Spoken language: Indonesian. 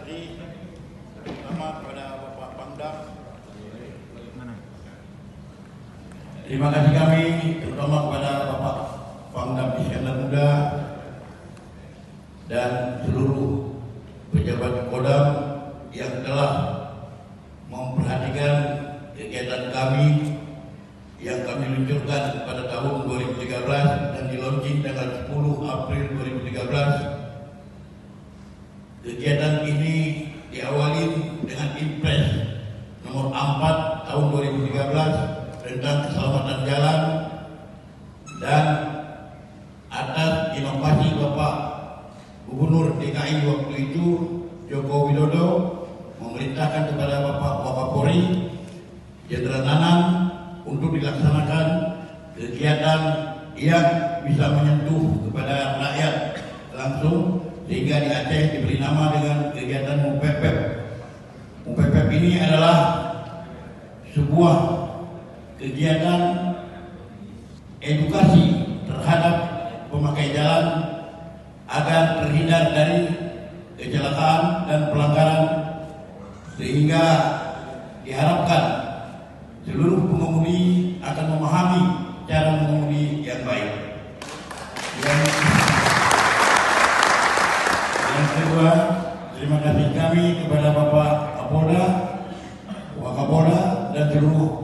tadi, terutama kepada Bapak Pangdam. Terima kasih kami terutama kepada Bapak Pangdam Iskandar Muda dan seluruh pejabat Kodam yang telah memperhatikan kegiatan kami yang kami luncurkan pada tahun 2013 dan di-launching tanggal 10 April 2013. Kegiatan ini diawali dengan Impres nomor 4 tahun 2013 tentang keselamatan jalan, dan atas inovasi Bapak Gubernur DKI waktu itu Joko Widodo memerintahkan kepada Bapak Wakapolri Jenderal Nanang untuk dilaksanakan kegiatan yang bisa menyentuh kepada rakyat langsung, sehingga di Aceh diberi nama dengan kegiatan MUPEPEP. MUPEPEP ini adalah sebuah kegiatan edukasi terhadap pemakai jalan agar terhindar dari kecelakaan dan pelanggaran, sehingga diharapkan seluruh pengemudi akan memahami cara mengemudi yang baik. Yang kedua, terima kasih kami kepada Bapak Kapolda, Wakapolda, dan seluruh